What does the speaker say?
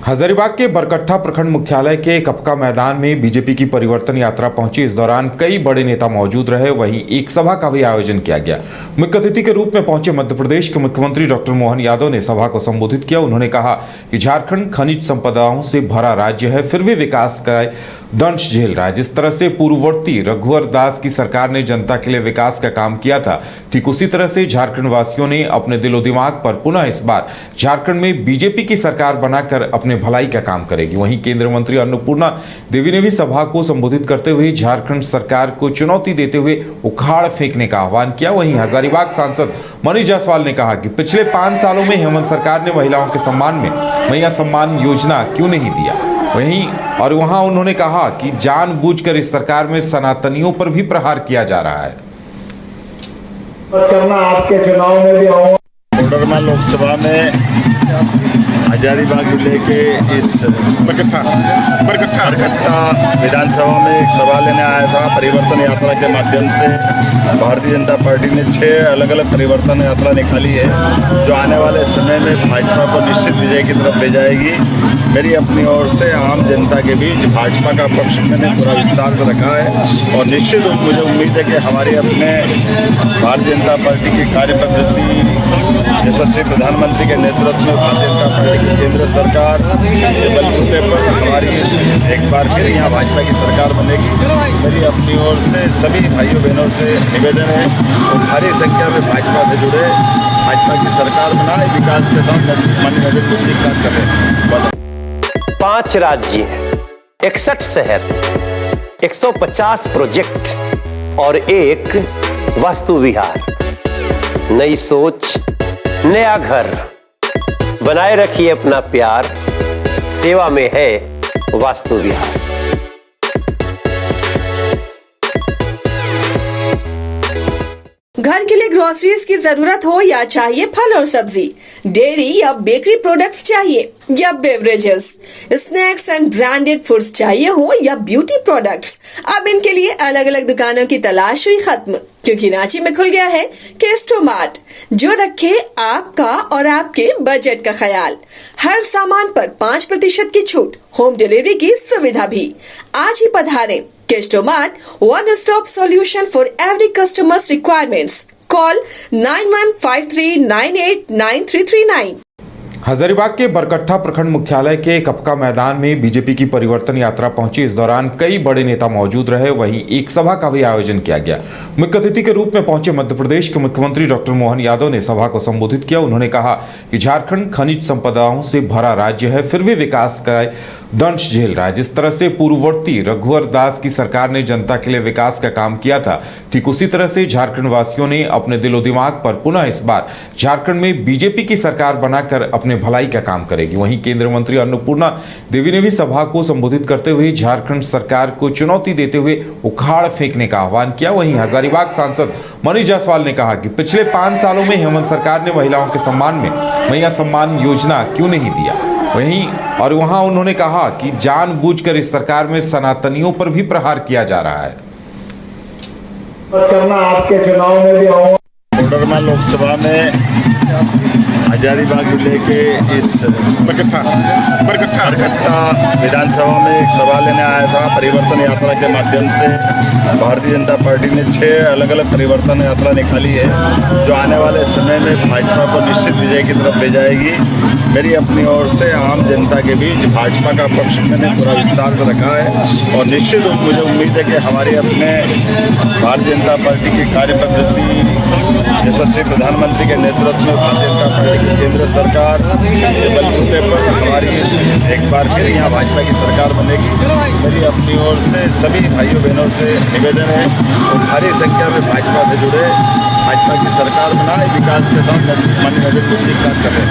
हजारीबाग के बरकट्टा प्रखंड मुख्यालय के कपका मैदान में बीजेपी की परिवर्तन यात्रा पहुंची। इस दौरान कई बड़े नेता मौजूद रहे। वहीं एक सभा का भी आयोजन किया गया। मुख्य अतिथि के रूप में पहुंचे मध्य प्रदेश के मुख्यमंत्री डॉक्टर मोहन यादव ने सभा को संबोधित किया। उन्होंने कहा कि झारखंड खनिज संपदाओं से भरा राज्य है, फिर भी विकास का दंश झेल रहा है। जिस तरह से पूर्ववर्ती रघुवर दास की सरकार ने जनता के लिए विकास का काम किया था, ठीक उसी तरह से झारखंड वासियों ने अपने दिलो दिमाग पर पुनः इस बार झारखंड में बीजेपी की सरकार बनाकर अपने भलाई का काम करेगी। वहीं केंद्रीय मंत्री अन्नपूर्णा देवी ने भी सभा को संबोधित करते हुए झारखंड सरकार को चुनौती देते हुए उखाड़ फेंकने का आह्वान किया। वहीं हजारीबाग सांसद मनीष जायसवाल ने कहा कि पिछले 5 सालों में हेमंत सरकार ने महिलाओं के सम्मान में मैया सम्मान योजना क्यों नहीं दिया। वहां उन्होंने कहा कि जानबूझकर इस सरकार में सनातनियों पर भी प्रहार किया जा रहा है। करना आपके चुनाव में भी आऊंगा। कोडरमा लोकसभा में हजारीबाग जिले के इस बरकट्टा विधानसभा में एक सभा लेने आया था। परिवर्तन यात्रा के माध्यम से भारतीय जनता पार्टी ने 6 अलग अलग परिवर्तन यात्रा निकाली है, जो आने वाले समय में भाजपा को निश्चित विजय की तरफ ले जाएगी। मेरी अपनी ओर से आम जनता के बीच भाजपा का पक्ष मैंने पूरा विस्तार से रखा है और निश्चित रूप मुझे उम्मीद है कि हमारे अपने भारतीय जनता पार्टी की कार्य पद्धति, यशस्वी प्रधानमंत्री के नेतृत्व में भारतीय जनता पार्टी की केंद्र सरकार के बलबूते पर हमारी एक बार फिर यहाँ भाजपा की सरकार बनेगी। मेरी अपनी ओर से सभी भाइयों बहनों से निवेदन है वो भारी संख्या में भाजपा से जुड़े, भाजपा की सरकार बनाए, विकास के साथ माननीय नरेंद्र मोदी का करें। 5 राज्य, 61 शहर, 150 प्रोजेक्ट और एक वास्तु विहार। नई सोच, नया घर। बनाए रखिए अपना प्यार, सेवा में है वास्तु विहार। घर के लिए ग्रोसरीज की जरूरत हो या चाहिए फल और सब्जी, डेयरी या बेकरी प्रोडक्ट्स चाहिए या beverages, snacks and branded foods चाहिए हो या ब्यूटी प्रोडक्ट्स, अब इनके लिए अलग अलग दुकानों की तलाश हुई खत्म, क्योंकि रांची में खुल गया है केस्टोमार्ट, जो रखे आपका और आपके बजट का ख्याल। हर सामान पर 5% की छूट, होम डिलीवरी की सुविधा भी। आज ही पधारें केस्टोमार्ट, one stop solution for every customer's requirements. Call 9153989339. Hazaribagh के बरकट्टा प्रखंड मुख्यालय के कपका मैदान में बीजेपी की परिवर्तन यात्रा पहुंची। इस दौरान कई बड़े नेता मौजूद रहे। वहीं एक सभा का भी आयोजन किया गया। मुख्य अतिथि के रूप में पहुंचे मध्य प्रदेश के मुख्यमंत्री डॉक्टर मोहन यादव ने सभा को संबोधित किया। उन्होंने कहा कि झारखंड खनिज संपदाओं से भरा राज्य है, फिर भी विकास का दंश झेल रहा है। जिस तरह से पूर्ववर्ती रघुवर दास की सरकार ने जनता के लिए विकास का काम किया था, ठीक उसी तरह से झारखंड वासियों ने अपने दिलो दिमाग पर पुनः इस बार झारखंड में बीजेपी की सरकार बनाकर अपने भलाई का काम करेगी। वहीं केंद्रीय मंत्री अन्नपूर्णा देवी ने भी सभा को संबोधित करते हुए झारखंड सरकार को चुनौती देते हुए उखाड़ फेंकने का आह्वान किया। वहीं हजारीबाग सांसद मनीष जायसवाल ने कहा कि पिछले 5 सालों में हेमंत सरकार ने महिलाओं के सम्मान में मैया सम्मान योजना क्यों नहीं दिया। वहां उन्होंने कहा कि जानबूझकर इस सरकार में सनातनियों पर भी प्रहार किया जा रहा है। करना आपके चुनाव में भी आऊंगा। कोडरमा लोकसभा में हजारीबाग जिले के इस बरकट्टा विधानसभा में एक सभा लेने आया था। परिवर्तन यात्रा के माध्यम से भारतीय जनता पार्टी ने 6 अलग अलग परिवर्तन यात्रा निकाली है, जो आने वाले समय में भाजपा को निश्चित विजय की तरफ ले जाएगी। मेरी अपनी ओर से आम जनता के बीच भाजपा का पक्ष मैंने पूरा विस्तार से रखा है और निश्चित रूप मुझे उम्मीद है कि हमारे अपने भारतीय जनता पार्टी की कार्य पद्धति, यशस्वी प्रधानमंत्री के नेतृत्व में भारतीय जनता पार्टी की केंद्र सरकार के बलबूते पर हमारी एक बार फिर यहाँ भाजपा की सरकार बनेगी। मेरी अपनी ओर से सभी भाइयों बहनों से निवेदन है वो भारी संख्या में भाजपा से जुड़े, भाजपा की सरकार बनाए, विकास के साथ माननीय नरेंद्र मोदी का करें।